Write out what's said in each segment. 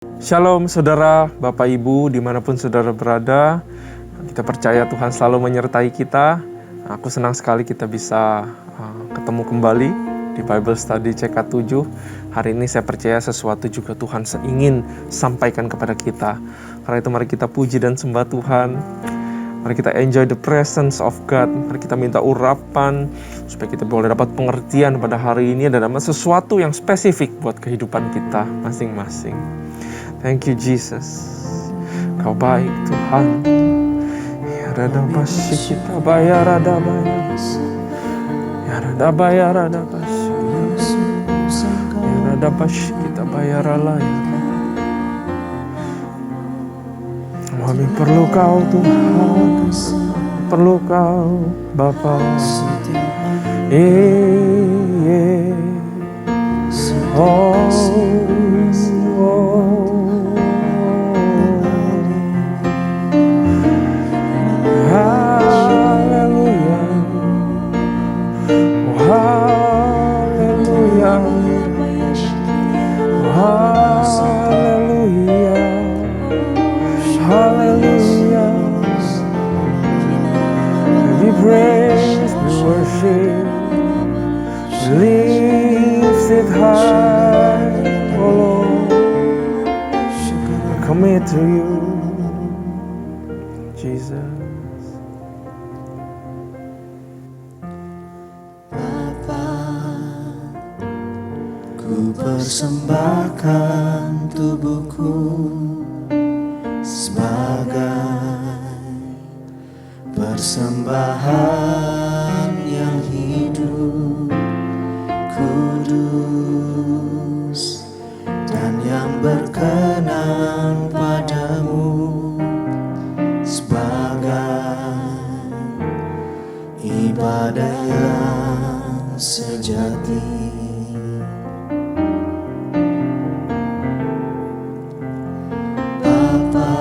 Shalom saudara, Bapak Ibu, dimanapun saudara berada. Kita percaya Tuhan selalu menyertai kita. Aku senang sekali kita bisa ketemu kembali di Bible Study CK7. Hari ini saya percaya sesuatu juga Tuhan ingin sampaikan kepada kita. Karena itu mari kita puji dan sembah Tuhan. Mari kita enjoy the presence of God. Mari kita minta urapan supaya kita boleh dapat pengertian pada hari ini dan dapat sesuatu yang spesifik buat kehidupan kita masing-masing. Thank you Jesus. Kau baik Tuhan. Ya rada basy kita bayar rada bayar. Ya rada bayar rada basy. Ya rada basy kita bayar layar. Kami perlu Kau Tuhan, perlu Kau Bapa. Oh. Commit to you, Jesus. Bapa, ku persembahkan tubuhku sebagai persembahan yang hidup, kudus, dan yang berkenan padamu, sebagai ibadah yang sejati. Bapa,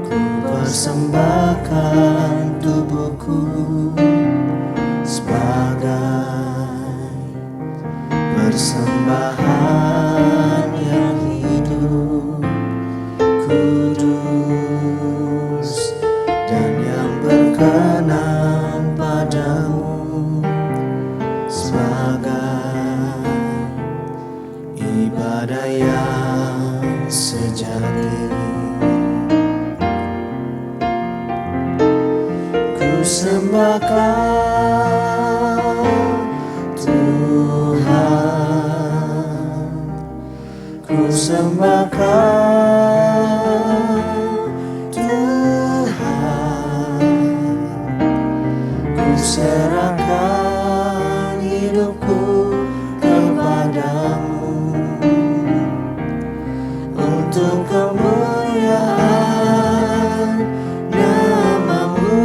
ku persembahkan tubuhku sebagai persembahan yang hidup, kudus, dan yang berkenan padamu, sebagai ibadah yang sejati. Ku sembahkan Tuhan, ku sembahkan Tuhan, ku serahkan hidupku kepadamu untuk kemuliaan nama-Mu.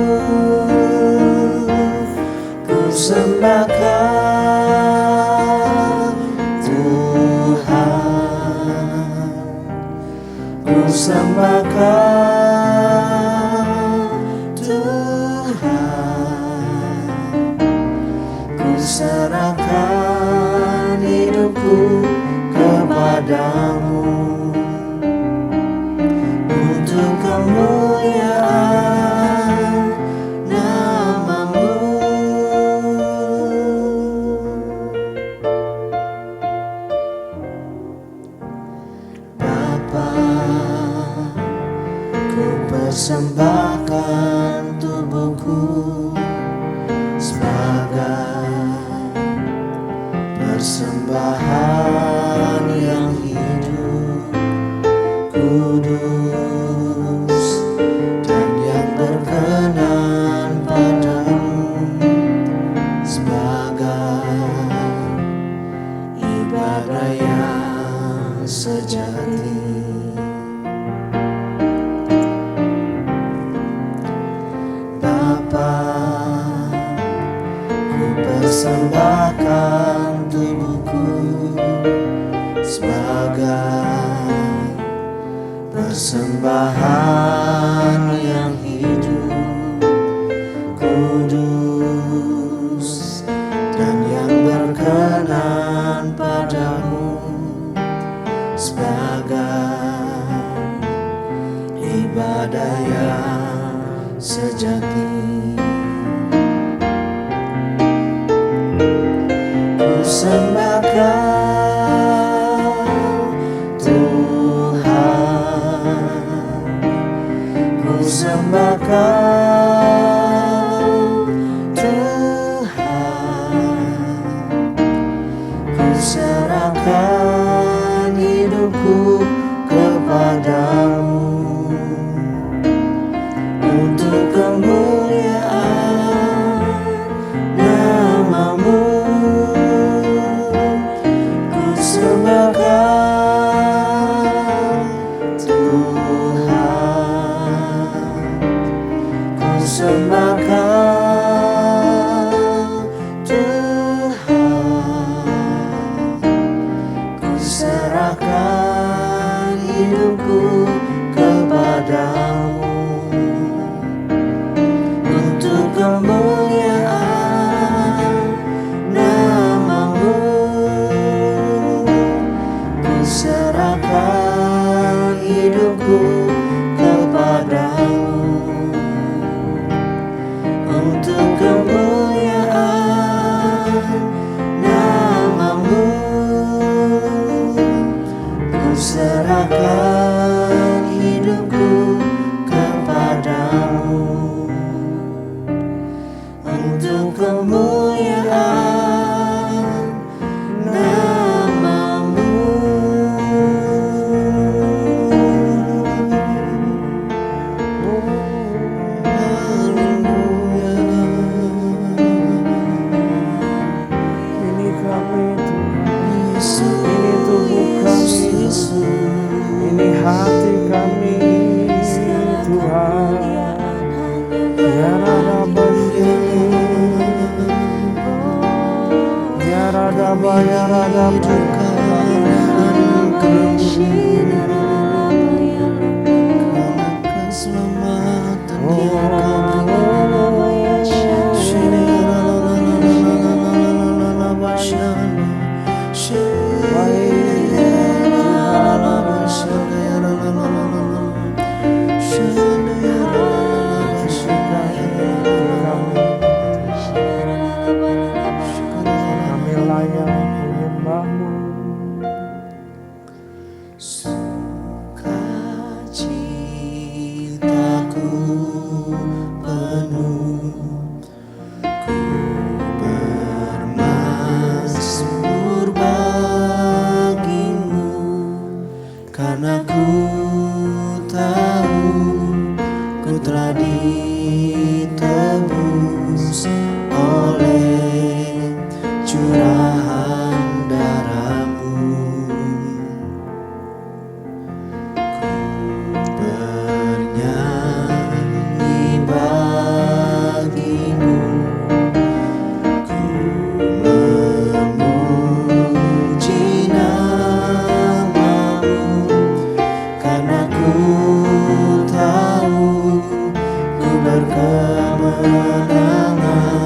Ku sembahkan Tuhan, ku sembahkan Tuhan, ku serahkan hidupku kepadamu untuk kemuliaan nama-Mu. Bapa, ku persembahkan tubuhku sebagai persembahan yang hidup, kudus, dan yang berkenan padamu, sebagai ibadah yang sejati. Bapa, ku persembahkan tubuhku sebagai persembahan yang hidup, kudus, dan yang berkenan padamu, sebagai ibadah yang sejati. Ku sembah Kau Tuhan, ku sembah Kau Tuhan, ku serahkan hidupku kepadamu untuk kemuliaan nama-Mu. Ku sembah Kau Tuhan, ku sembah Kau Tuhan, ku serahkan hidupku kepadamu untuk kemuliaan nama-Mu. Ku serahkan hidupku kepadamu untuk kemuliaan nama-Mu. Ku serahkan hidupku kepadamu untuk kemuliaan nama-Mu. Haleluya. Ini kami Tuhan, Yesus, ini tubuh kami, Yesus, ini hati kami Tuhan. Ya Radabaya, ya Radabaya, Radabaya. keselamatan Oh, kami layak menyembah-Mu. Sukacitaku penuh, ku bermazmur bagi-Mu, karena ku tahu ku telah ditebus oleh curahan darah-Mu. Bernyanyi bagi-Mu, ku memuji nama-Mu, karena ku tahu ku berkemenangan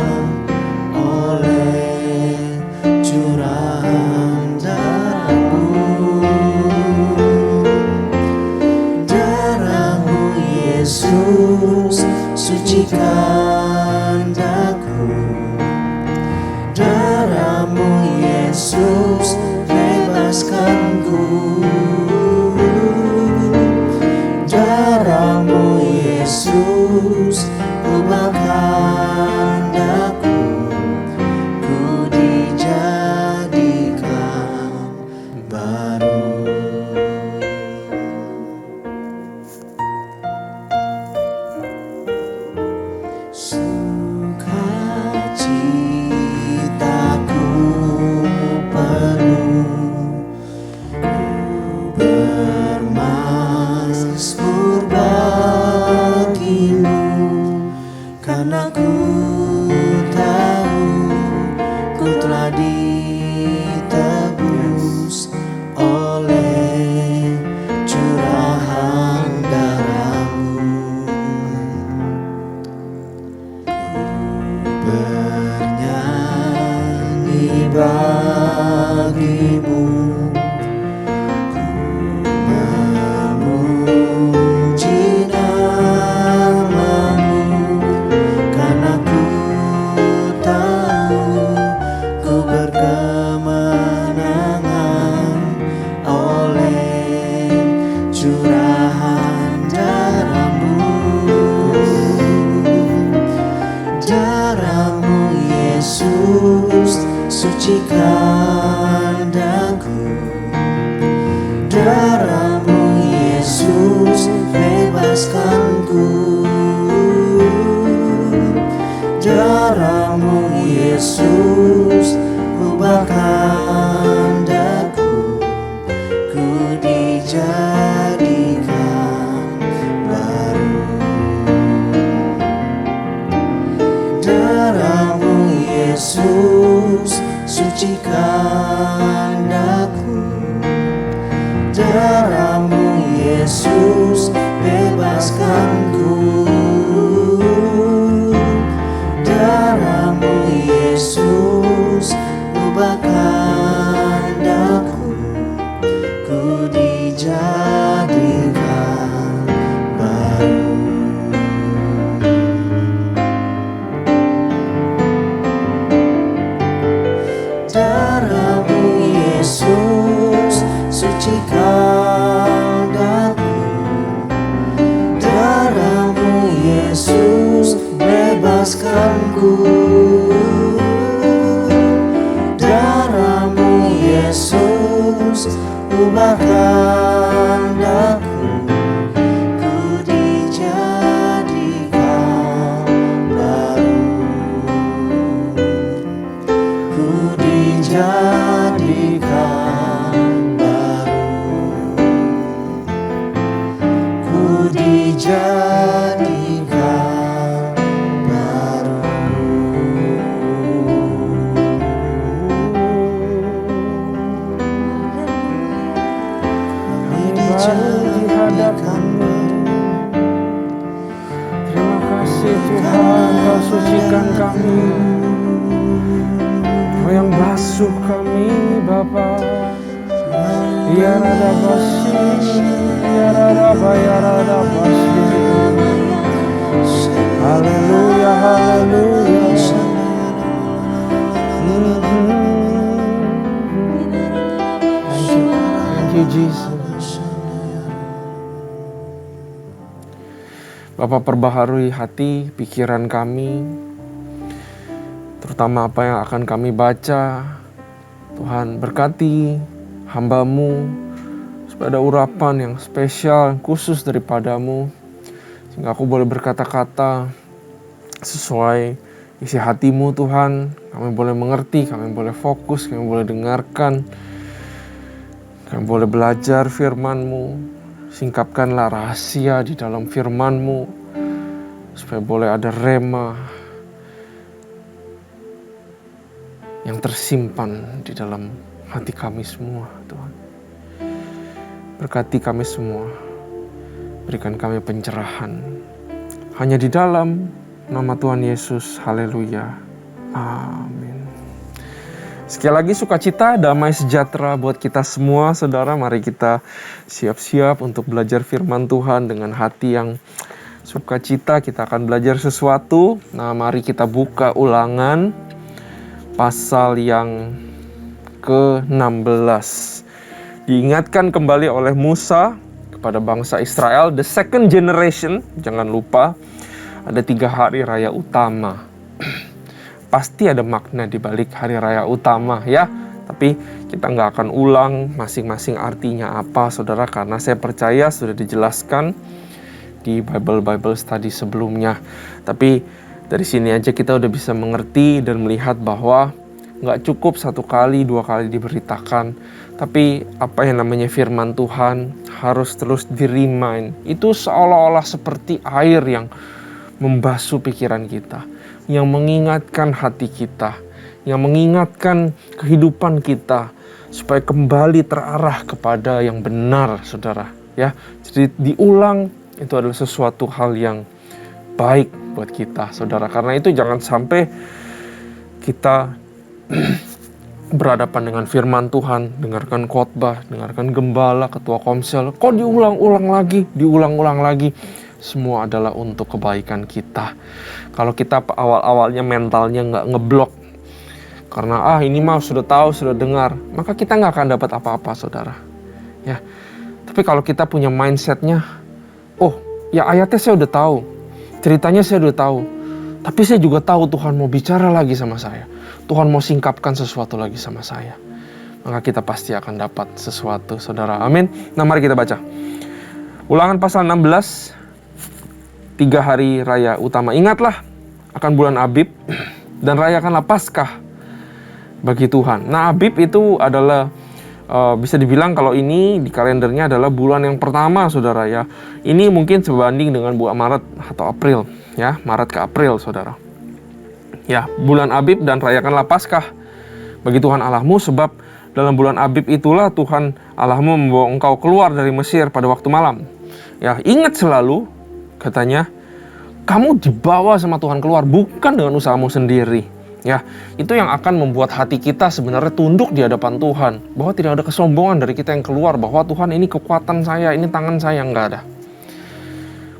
Darahmu Yesus bebaskanku. Darahmu Yesus ubahkan daku. Ku dijadikan baru. Darahmu Yesus sucikan daku. Darahmu Yesus bebaskanku. Darahmu Yesus ubahkan daku. Ku dijadikan baru. Darahmu Yesus sucikan daku. Darahmu Yesus bebaskanku. Darahmu Yesus ubahkan daku. Ku dijadikan baru. Ku dijadikan baru. Ku dijadikan baru. Kami dijadikan baru. Terima kasih Tuhan, Kau sucikan kami. Kau yang basuh kami Bapa. Ya rada basi, ya rada bayarada basi. Haleluya, haleluya. Thank you Jesus. Bapa, perbaharui hati, pikiran kami, terutama apa yang akan kami baca. Tuhan, berkati hamba-Mu supaya ada urapan yang spesial, yang khusus daripadamu, sehingga aku boleh berkata-kata sesuai isi hati-Mu Tuhan. Kami boleh mengerti, kami boleh fokus, kami boleh dengarkan, kami boleh belajar firman-Mu. Singkapkanlah rahasia di dalam firman-Mu, supaya boleh ada rema yang tersimpan di dalam hati kami semua, Tuhan. Berkati kami semua, berikan kami pencerahan. Hanya di dalam nama Tuhan Yesus, haleluya, amin. Sekali lagi sukacita, damai sejahtera buat kita semua, saudara. Mari kita siap-siap untuk belajar firman Tuhan dengan hati yang sukacita. Kita akan belajar sesuatu. Nah, mari kita buka Ulangan pasal yang ke-16. Diingatkan kembali oleh Musa kepada bangsa Israel, the second generation, jangan lupa ada 3 hari raya utama. Pasti ada makna di balik hari raya utama ya. Tapi kita nggak akan ulang masing-masing artinya apa, saudara, karena saya percaya sudah dijelaskan di Bible study sebelumnya. Tapi dari sini aja kita udah bisa mengerti dan melihat bahwa nggak cukup 1 kali, 2 kali diberitakan. Tapi apa yang namanya firman Tuhan harus terus di-remind. Itu seolah-olah seperti air yang membasuh pikiran kita, yang mengingatkan hati kita, yang mengingatkan kehidupan kita supaya kembali terarah kepada yang benar, saudara. Ya, jadi diulang itu adalah sesuatu hal yang baik buat kita, saudara. Karena itu jangan sampai kita berhadapan dengan firman Tuhan, dengarkan khotbah, dengarkan gembala, ketua komsel, kok diulang-ulang lagi. Semua adalah untuk kebaikan kita. Kalau kita awal-awalnya mentalnya nggak ngeblok, karena ini mah sudah tahu, sudah dengar, maka kita nggak akan dapat apa-apa, saudara. Ya. Tapi kalau kita punya mindsetnya, oh ya ayatnya saya udah tahu, ceritanya saya udah tahu, tapi saya juga tahu Tuhan mau bicara lagi sama saya. Tuhan mau singkapkan sesuatu lagi sama saya. maka kita pasti akan dapat sesuatu, saudara. Amin. Nah, mari kita baca. Ulangan pasal 16, 3 hari raya utama. Ingatlah akan bulan Abib dan rayakanlah Paskah bagi Tuhan. Nah, Abib itu adalah bisa dibilang kalau ini di kalendernya adalah bulan yang pertama, saudara ya. Ini mungkin sebanding dengan bulan Maret atau April, ya, Maret ke April, saudara. Ya, bulan Abib dan rayakanlah Paskah bagi Tuhan Allahmu, sebab dalam bulan Abib itulah Tuhan Allahmu membawa engkau keluar dari Mesir pada waktu malam. Ya, ingat selalu, katanya, kamu dibawa sama Tuhan keluar bukan dengan usahamu sendiri. Ya, itu yang akan membuat hati kita sebenarnya tunduk di hadapan Tuhan, bahwa tidak ada kesombongan dari kita yang keluar, bahwa Tuhan ini kekuatan saya, ini tangan saya, enggak ada.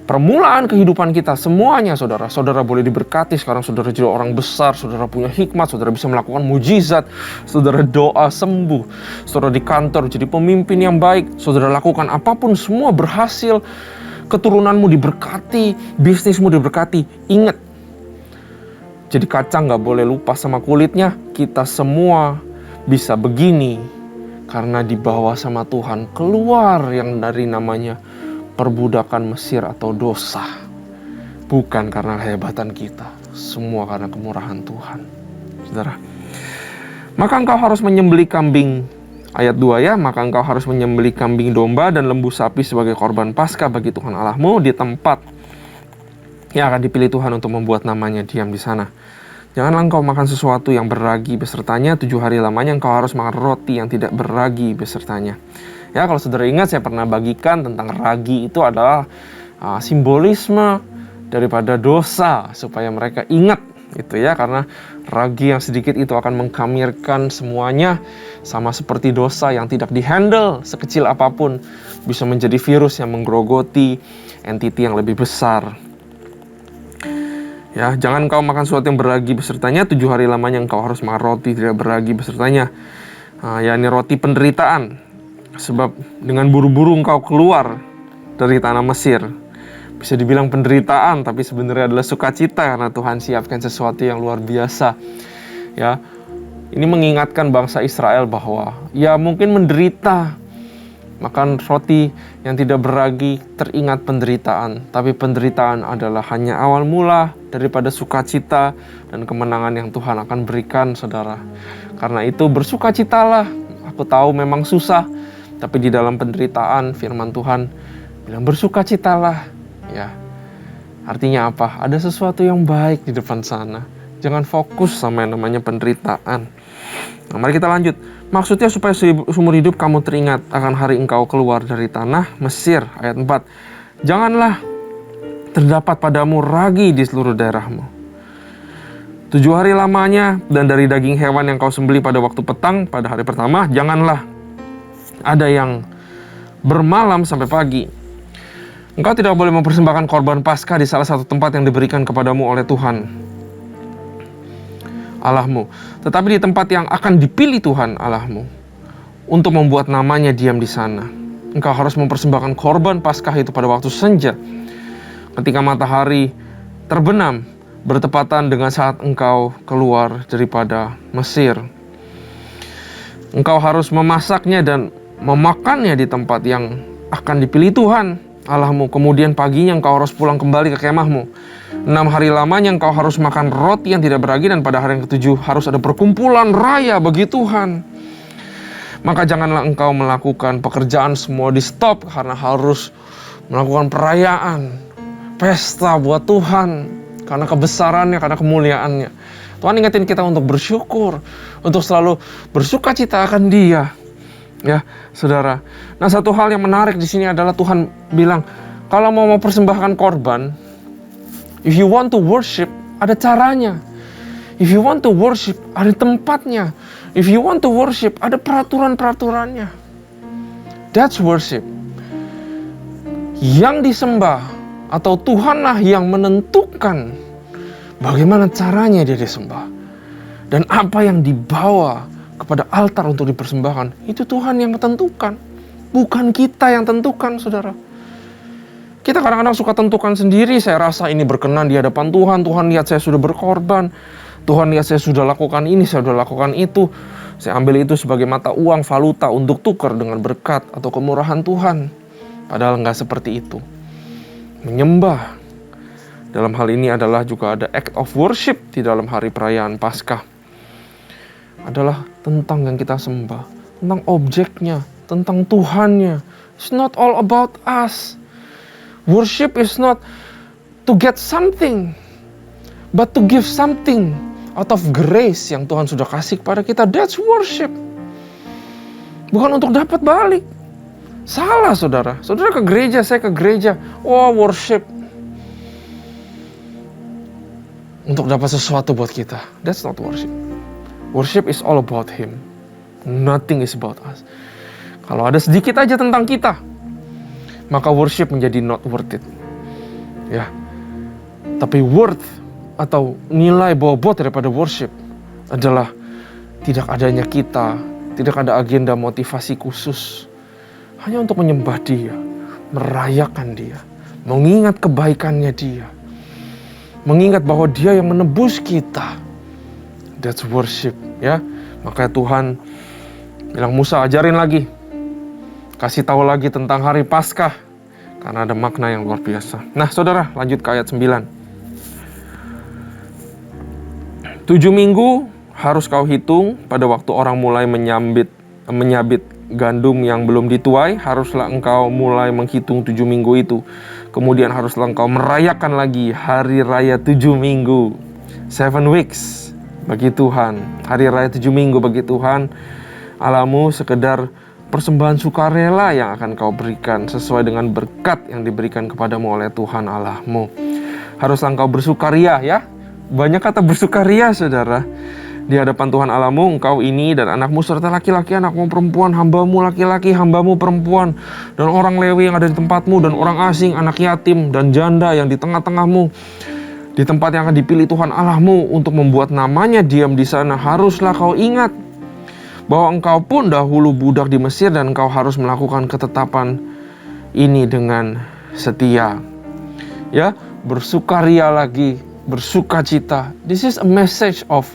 Permulaan kehidupan kita semuanya, saudara boleh diberkati. Sekarang saudara jadi orang besar, saudara punya hikmat, saudara bisa melakukan mujizat, saudara doa sembuh, saudara di kantor jadi pemimpin yang baik, saudara lakukan apapun semua berhasil, keturunanmu diberkati, bisnismu diberkati. Ingat, jadi kacang gak boleh lupa sama kulitnya. Kita semua bisa begini karena dibawa sama Tuhan keluar yang dari namanya perbudakan Mesir atau dosa. Bukan karena kehebatan kita, semua karena kemurahan Tuhan, saudara. Maka engkau harus menyembelih kambing, ayat 2 ya, maka engkau harus menyembelih kambing domba dan lembu sapi sebagai korban Paskah bagi Tuhan Allahmu di tempat yang akan dipilih Tuhan untuk membuat namanya diam di sana. Janganlah engkau makan sesuatu yang berragi besertanya. 7 hari lamanya engkau harus makan roti yang tidak berragi besertanya. Ya, kalau saudara ingat, saya pernah bagikan tentang ragi itu adalah simbolisme daripada dosa, supaya mereka ingat itu ya, karena ragi yang sedikit itu akan mengkamirkan semuanya, sama seperti dosa yang tidak dihandle sekecil apapun bisa menjadi virus yang menggerogoti entiti yang lebih besar. Ya, jangan engkau makan sesuatu yang berragi besertanya. 7 hari lamanya engkau harus makan roti tidak berragi besertanya. Yakni roti penderitaan. Sebab dengan buru-buru engkau keluar dari tanah Mesir. Bisa dibilang penderitaan, tapi sebenarnya adalah sukacita karena Tuhan siapkan sesuatu yang luar biasa. Ya, ini mengingatkan bangsa Israel bahwa ya mungkin menderita, makan roti yang tidak berragi, teringat penderitaan. Tapi penderitaan adalah hanya awal mula daripada sukacita dan kemenangan yang Tuhan akan berikan, saudara. Karena itu bersukacitalah. Aku tahu memang susah, tapi di dalam penderitaan firman Tuhan bilang bersukacitalah. Ya, artinya apa? Ada sesuatu yang baik di depan sana. Jangan fokus sama yang namanya penderitaan. Nah, mari kita lanjut. Maksudnya supaya seumur hidup kamu teringat akan hari engkau keluar dari tanah Mesir. Ayat 4. Janganlah terdapat padamu ragi di seluruh daerahmu. 7 hari lamanya, dan dari daging hewan yang kau sembelih pada waktu petang, pada hari pertama, janganlah ada yang bermalam sampai pagi. Engkau tidak boleh mempersembahkan korban Paskah di salah satu tempat yang diberikan kepadamu oleh Tuhan Allahmu, tetapi di tempat yang akan dipilih Tuhan Allahmu untuk membuat namanya diam di sana. Engkau harus mempersembahkan korban Paskah itu pada waktu senja, ketika matahari terbenam, bertepatan dengan saat engkau keluar daripada Mesir. Engkau harus memasaknya dan memakannya di tempat yang akan dipilih Tuhan Allahmu. Kemudian paginya engkau harus pulang kembali ke kemahmu. 6 hari lamanya engkau harus makan roti yang tidak beragi, dan pada hari yang ke-7 harus ada perkumpulan raya bagi Tuhan. Maka janganlah engkau melakukan pekerjaan semua di stop, karena harus melakukan perayaan, pesta buat Tuhan, karena kebesarannya, karena kemuliaannya. Tuhan ingatin kita untuk bersyukur, untuk selalu bersukacita akan Dia. Ya, saudara. Nah, satu hal yang menarik di sini adalah Tuhan bilang, kalau mau persembahkan korban, if you want to worship, ada caranya. If you want to worship, ada tempatnya. If you want to worship, ada peraturan-peraturannya. That's worship. Yang disembah atau Tuhanlah yang menentukan bagaimana caranya dia disembah dan apa yang dibawa kepada altar untuk dipersembahkan. Itu Tuhan yang menentukan, bukan kita yang tentukan, saudara. Kita kadang-kadang suka tentukan sendiri. Saya rasa ini berkenan di hadapan Tuhan. Tuhan lihat saya sudah berkorban, Tuhan lihat saya sudah lakukan ini, saya sudah lakukan itu. Saya ambil itu sebagai mata uang, valuta untuk tukar dengan berkat atau kemurahan Tuhan. Padahal nggak seperti itu. Menyembah dalam hal ini adalah juga ada act of worship di dalam hari perayaan Paskah. Adalah tentang yang kita sembah, tentang objeknya, tentang Tuhannya. It's not all about us. Worship is not to get something, but to give something out of grace yang Tuhan sudah kasih kepada kita. That's worship. Bukan untuk dapat balik. Salah saudara. Saudara ke gereja, saya ke gereja. Oh, worship. Untuk dapat sesuatu buat kita. That's not worship. Worship is all about Him. Nothing is about us. Kalau ada sedikit aja tentang kita, maka worship menjadi not worth it. Ya. Tapi worth atau nilai bobot daripada worship adalah tidak adanya kita, tidak ada agenda motivasi khusus. Hanya untuk menyembah Dia, merayakan Dia, mengingat kebaikannya Dia, mengingat bahwa Dia yang menebus kita. That's worship, ya. Makanya Tuhan bilang, Musa ajarin lagi, kasih tahu lagi tentang hari Paskah, karena ada makna yang luar biasa. Nah saudara, lanjut ke ayat 9. 7 minggu harus kau hitung pada waktu orang mulai menyabit gandum yang belum dituai, haruslah engkau mulai menghitung 7 minggu itu. Kemudian haruslah engkau merayakan lagi hari raya 7 minggu. 7 weeks bagi Tuhan. Hari raya 7 minggu bagi Tuhan Allahmu sekedar persembahan sukarela yang akan kau berikan sesuai dengan berkat yang diberikan kepadamu oleh Tuhan Allahmu. Haruslah engkau bersukaria, ya. Banyak kata bersukaria saudara. Di hadapan Tuhan Allahmu, engkau ini dan anakmu serta laki-laki anakmu perempuan, hambamu laki-laki, hambamu perempuan, dan orang Lewi yang ada di tempatmu, dan orang asing, anak yatim, dan janda yang di tengah-tengahmu, di tempat yang akan dipilih Tuhan Allahmu untuk membuat namanya diam di sana. Haruslah kau ingat bahwa engkau pun dahulu budak di Mesir, dan engkau harus melakukan ketetapan ini dengan setia. Ya, bersukaria lagi, bersukacita. This is a message of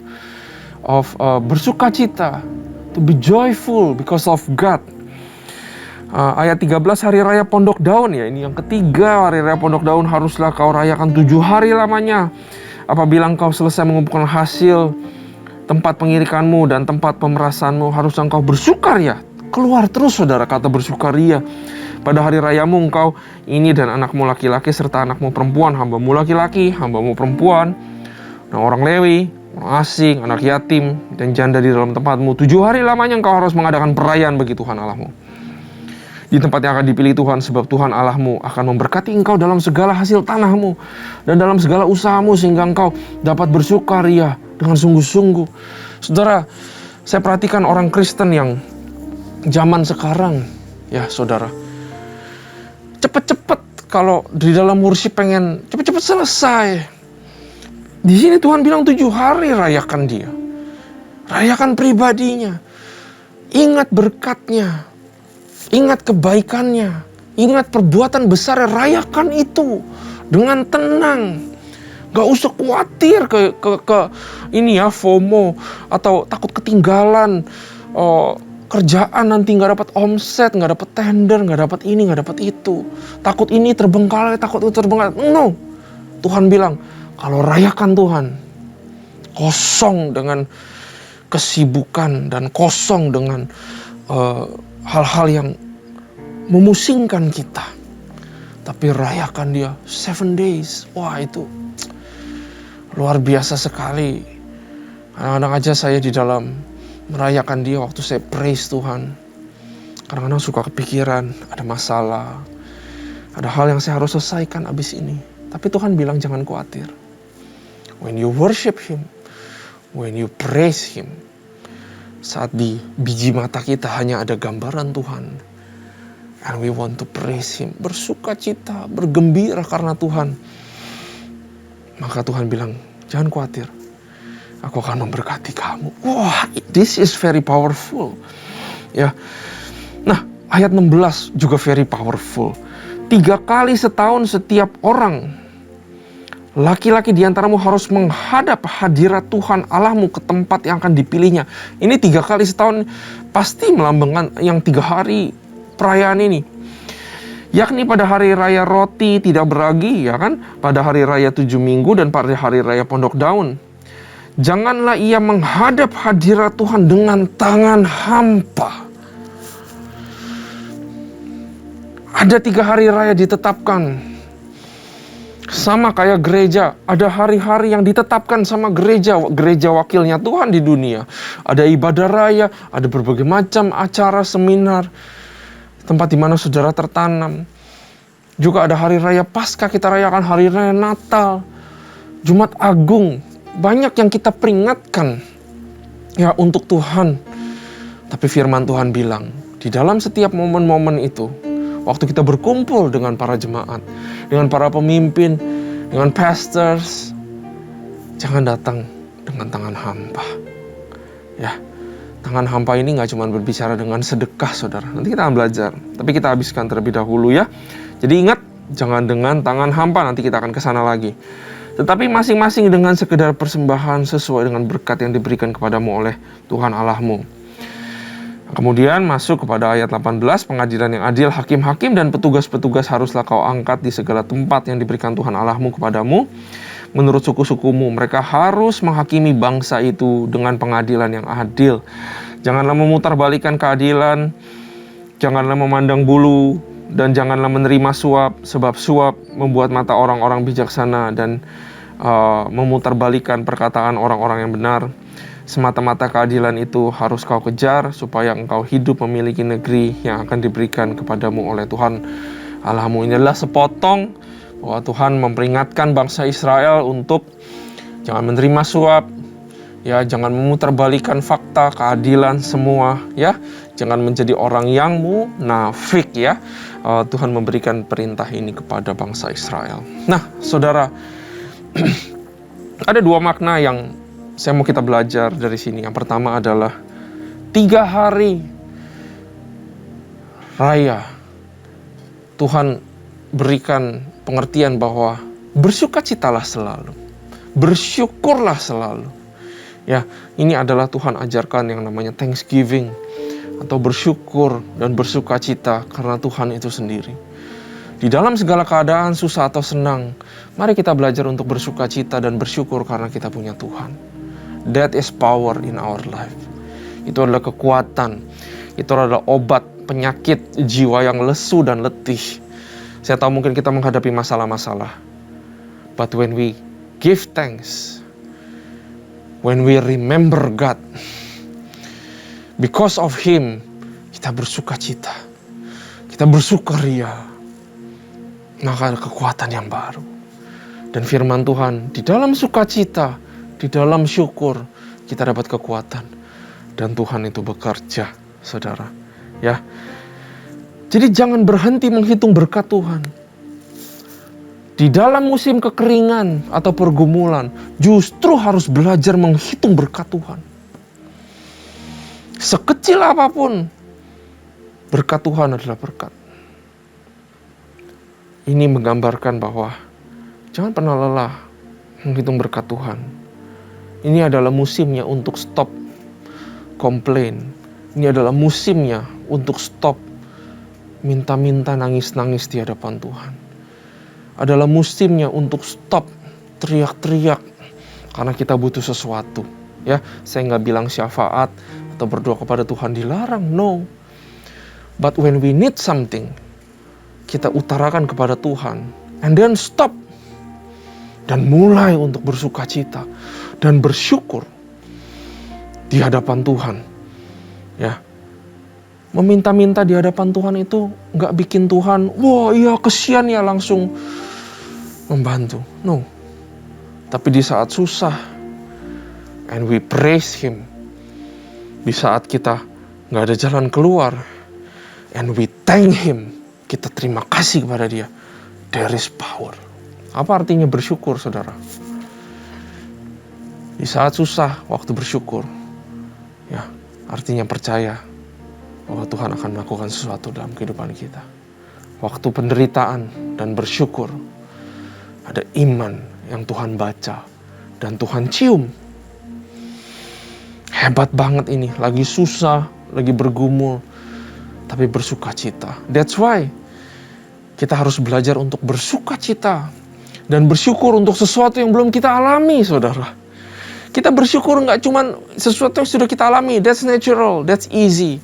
bersukacita, to be joyful because of God. Ayat 13, hari raya Pondok Daun, ya ini yang ketiga. Hari raya Pondok Daun haruslah kau rayakan 7 hari lamanya. Apabila engkau selesai mengumpulkan hasil tempat pengirikanmu dan tempat pemerasanmu, haruslah engkau bersukaria. Keluar terus saudara kata bersukaria. Pada hari rayamu engkau ini dan anakmu laki-laki serta anakmu perempuan, hambamu laki-laki, hambamu perempuan, dan orang Lewi, orang asing, anak yatim, dan janda di dalam tempatmu. 7 hari lamanya engkau harus mengadakan perayaan bagi Tuhan Allahmu di tempat yang akan dipilih Tuhan, sebab Tuhan Allahmu akan memberkati engkau dalam segala hasil tanahmu dan dalam segala usahamu, sehingga engkau dapat bersukaria dengan sungguh-sungguh. Saudara, saya perhatikan orang Kristen yang zaman sekarang, ya saudara, cepet-cepet kalau di dalam worship pengen cepet-cepet selesai. Di sini Tuhan bilang 7 hari rayakan Dia, rayakan pribadinya, ingat berkatnya, ingat kebaikannya, ingat perbuatan besar, rayakan itu dengan tenang. Gak usah khawatir ke ini ya, FOMO atau takut ketinggalan kerjaan nanti gak dapat omset, gak dapat tender, gak dapat ini, gak dapat itu. Takut ini terbengkalai, takut itu terbengkalai. No, Tuhan bilang kalau rayakan Tuhan, kosong dengan kesibukan dan kosong dengan hal-hal yang memusingkan kita, tapi rayakan Dia 7 days. Wah, itu luar biasa sekali. Kadang-kadang aja saya di dalam merayakan Dia, waktu saya praise Tuhan, kadang-kadang suka kepikiran ada masalah, ada hal yang saya harus selesaikan abis ini. Tapi Tuhan bilang jangan khawatir. When you worship Him, when you praise Him, saat di biji mata kita hanya ada gambaran Tuhan, and we want to praise Him, bersukacita, bergembira karena Tuhan, maka Tuhan bilang jangan khawatir, aku akan memberkati kamu. Wah, this is very powerful, ya. Nah, ayat 16 juga very powerful. 3 kali setahun setiap orang Laki-laki di antaramu harus menghadap hadirat Tuhan Allahmu ke tempat yang akan dipilihnya. Ini 3 kali setahun, pasti melambangkan yang 3 hari perayaan ini. Yakni pada hari raya roti tidak beragi, ya kan? Pada hari raya 7 minggu dan pada hari raya pondok daun. Janganlah ia menghadap hadirat Tuhan dengan tangan hampa. Ada 3 hari raya ditetapkan. Sama kayak gereja, ada hari-hari yang ditetapkan sama gereja wakilnya Tuhan di dunia. Ada ibadah raya, ada berbagai macam acara, seminar, tempat di mana saudara tertanam. Juga ada hari raya Paskah, kita rayakan hari raya Natal, Jumat Agung. Banyak yang kita peringatkan ya untuk Tuhan. Tapi firman Tuhan bilang, di dalam setiap momen-momen itu, waktu kita berkumpul dengan para jemaat, dengan para pemimpin, dengan pastors, jangan datang dengan tangan hampa. Ya, tangan hampa ini gak cuma berbicara dengan sedekah, saudara. Nanti kita akan belajar, tapi kita habiskan terlebih dahulu ya. Jadi ingat, jangan dengan tangan hampa, nanti kita akan ke sana lagi. Tetapi masing-masing dengan sekedar persembahan sesuai dengan berkat yang diberikan kepadamu oleh Tuhan Allahmu. Kemudian masuk kepada ayat 18, pengadilan yang adil, hakim-hakim dan petugas-petugas haruslah kau angkat di segala tempat yang diberikan Tuhan Allahmu kepadamu. Menurut suku-sukumu, mereka harus menghakimi bangsa itu dengan pengadilan yang adil. Janganlah memutarbalikkan keadilan, janganlah memandang bulu, dan janganlah menerima suap, sebab suap membuat mata orang-orang bijaksana dan memutarbalikkan perkataan orang-orang yang benar. Semata-mata keadilan itu harus kau kejar supaya engkau hidup memiliki negeri yang akan diberikan kepadamu oleh Tuhan Allahmu. Ini adalah sepotong bahwa Tuhan memperingatkan bangsa Israel untuk jangan menerima suap, ya, jangan memutarbalikkan fakta, keadilan semua, ya. Jangan menjadi orang yang munafik, ya. Tuhan memberikan perintah ini kepada bangsa Israel. Nah, saudara, ada 2 makna yang saya mau kita belajar dari sini. Yang pertama adalah 3 hari raya Tuhan berikan pengertian bahwa bersukacitalah selalu, bersyukurlah selalu. Ya, ini adalah Tuhan ajarkan yang namanya Thanksgiving atau bersyukur dan bersukacita karena Tuhan itu sendiri. Di dalam segala keadaan susah atau senang, mari kita belajar untuk bersukacita dan bersyukur karena kita punya Tuhan. That is power in our life. Itu adalah kekuatan. Itu adalah obat penyakit jiwa yang lesu dan letih. Saya tahu mungkin kita menghadapi masalah-masalah. But when we give thanks, when we remember God, because of Him, kita bersukacita. Kita bersukaria. Maka ada kekuatan yang baru. Dan firman Tuhan, di dalam sukacita, di dalam syukur, kita dapat kekuatan. Dan Tuhan itu bekerja, saudara. Ya. Jadi jangan berhenti menghitung berkat Tuhan. Di dalam musim kekeringan atau pergumulan, justru harus belajar menghitung berkat Tuhan. Sekecil apapun, berkat Tuhan adalah berkat. Ini menggambarkan bahwa jangan pernah lelah menghitung berkat Tuhan. Ini adalah musimnya untuk stop komplain. Ini adalah musimnya untuk stop minta-minta, nangis-nangis di hadapan Tuhan. Adalah musimnya untuk stop teriak-teriak karena kita butuh sesuatu. Ya, saya nggak bilang syafaat atau berdoa kepada Tuhan dilarang, no. But when we need something, kita utarakan kepada Tuhan, and then stop. Dan mulai untuk bersukacita dan bersyukur di hadapan Tuhan. Ya, meminta-minta di hadapan Tuhan itu nggak bikin Tuhan, wah iya kesian ya langsung membantu. No. Tapi di saat susah, and we praise Him. Di saat kita nggak ada jalan keluar, and we thank Him. Kita terima kasih kepada Dia. There is power. Apa artinya bersyukur, saudara? Di saat susah, waktu bersyukur, ya, artinya percaya bahwa Tuhan akan melakukan sesuatu dalam kehidupan kita. Waktu penderitaan dan bersyukur, ada iman yang Tuhan baca dan Tuhan cium. Hebat banget ini, lagi susah, lagi bergumul, tapi bersuka cita. That's why kita harus belajar untuk bersuka cita dan bersyukur untuk sesuatu yang belum kita alami, saudara. Kita bersyukur nggak cuma sesuatu yang sudah kita alami, that's natural, that's easy.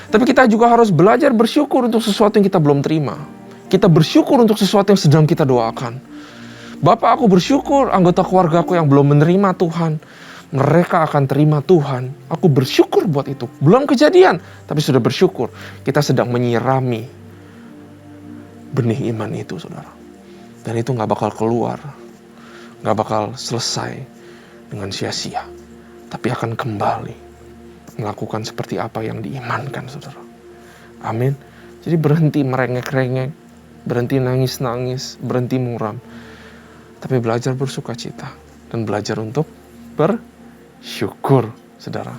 Tapi kita juga harus belajar bersyukur untuk sesuatu yang kita belum terima. Kita bersyukur untuk sesuatu yang sedang kita doakan. Bapak, aku bersyukur anggota keluargaku yang belum menerima Tuhan, mereka akan terima Tuhan. Aku bersyukur buat itu. Belum kejadian, tapi sudah bersyukur. Kita sedang menyirami benih iman itu, saudara. Dan itu gak bakal keluar, gak bakal selesai dengan sia-sia, tapi akan kembali melakukan seperti apa yang diimankan, saudara. Amin. Jadi berhenti merengek-rengek, berhenti nangis-nangis, berhenti muram, tapi belajar bersuka cita dan belajar untuk bersyukur, saudara.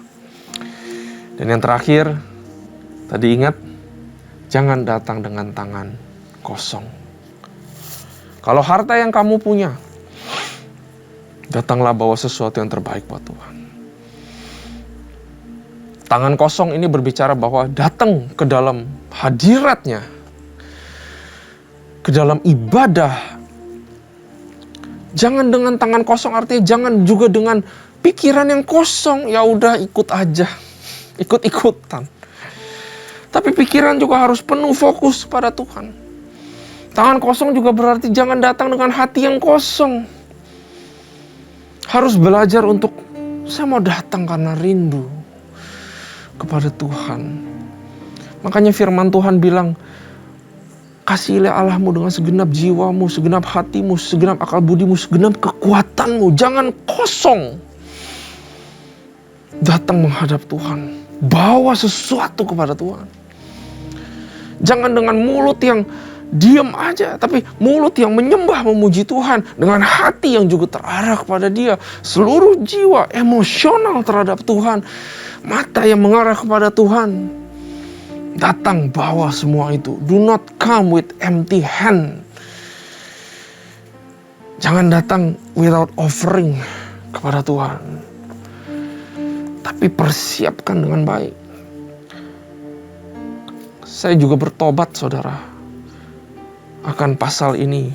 Dan yang terakhir, tadi ingat, jangan datang dengan tangan kosong. Kalau harta yang kamu punya, datanglah bawa sesuatu yang terbaik buat Tuhan. Tangan kosong ini berbicara bahwa datang ke dalam hadiratnya, ke dalam ibadah. Jangan dengan tangan kosong, artinya jangan juga dengan pikiran yang kosong. Ya udah ikut aja, ikut-ikutan. Tapi pikiran juga harus penuh fokus pada Tuhan. Tangan kosong juga berarti jangan datang dengan hati yang kosong. Harus belajar untuk, saya mau datang karena rindu kepada Tuhan. Makanya firman Tuhan bilang, kasihilah Allahmu dengan segenap jiwamu, segenap hatimu, segenap akal budimu, segenap kekuatanmu. Jangan kosong. Datang menghadap Tuhan. Bawa sesuatu kepada Tuhan. Jangan dengan mulut yang diam aja, tapi mulut yang menyembah, memuji Tuhan, dengan hati yang juga terarah kepada Dia, seluruh jiwa emosional terhadap Tuhan, mata yang mengarah kepada Tuhan. Datang bawa semua itu. Do not come with empty hand. Jangan datang without offering kepada Tuhan, tapi persiapkan dengan baik. Saya juga bertobat, saudara, akan pasal ini.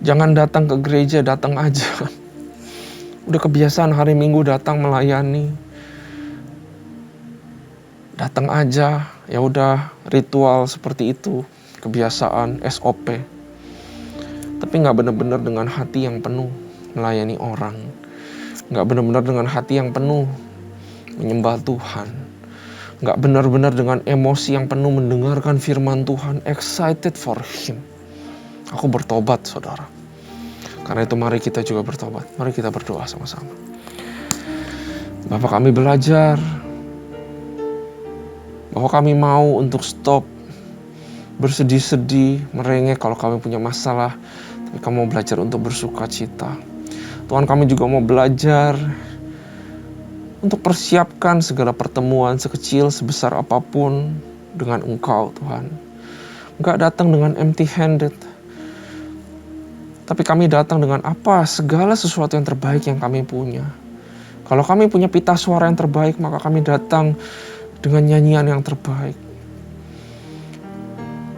Jangan datang ke gereja, datang aja. Udah kebiasaan hari Minggu datang melayani. Datang aja, ya udah ritual seperti itu, kebiasaan, SOP. Tapi nggak benar-benar dengan hati yang penuh melayani orang. Nggak benar-benar dengan hati yang penuh menyembah Tuhan. Nggak benar-benar dengan emosi yang penuh mendengarkan firman Tuhan, excited for Him. Aku bertobat, saudara. Karena itu mari kita juga bertobat. Mari kita berdoa sama-sama. Bapak, kami belajar bahwa kami mau untuk stop bersedih-sedih, merengek kalau kami punya masalah. Tapi kami mau belajar untuk bersuka cita. Tuhan, kami juga mau belajar untuk persiapkan segala pertemuan sekecil, sebesar apapun dengan Engkau, Tuhan. Enggak datang dengan empty handed, tapi kami datang dengan segala sesuatu yang terbaik yang kami punya. Kalau kami punya pita suara yang terbaik, maka kami datang dengan nyanyian yang terbaik.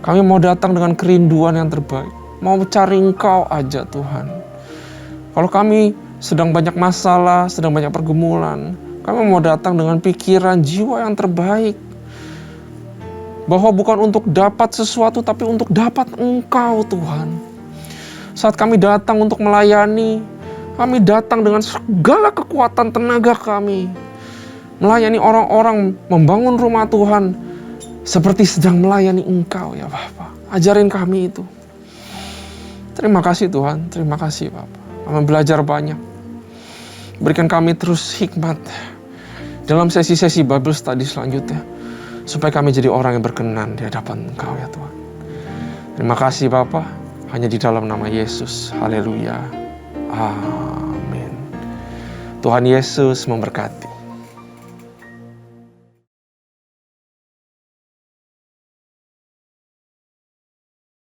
Kami mau datang dengan kerinduan yang terbaik, mau cari Engkau aja, Tuhan. Kalau kami sedang banyak masalah, sedang banyak pergumulan, kami mau datang dengan pikiran jiwa yang terbaik. Bahwa bukan untuk dapat sesuatu, tapi untuk dapat Engkau, Tuhan. Saat kami datang untuk melayani, kami datang dengan segala kekuatan tenaga kami. Melayani orang-orang, membangun rumah Tuhan, seperti sedang melayani Engkau, ya Bapa. Ajarin kami itu. Terima kasih Tuhan, terima kasih Bapa. Kami belajar banyak. Berikan kami terus hikmat dalam sesi-sesi Bible Study selanjutnya, supaya kami jadi orang yang berkenan di hadapan Engkau, ya Tuhan. Terima kasih Bapa, hanya di dalam nama Yesus. Haleluya. Amin. Tuhan Yesus memberkati.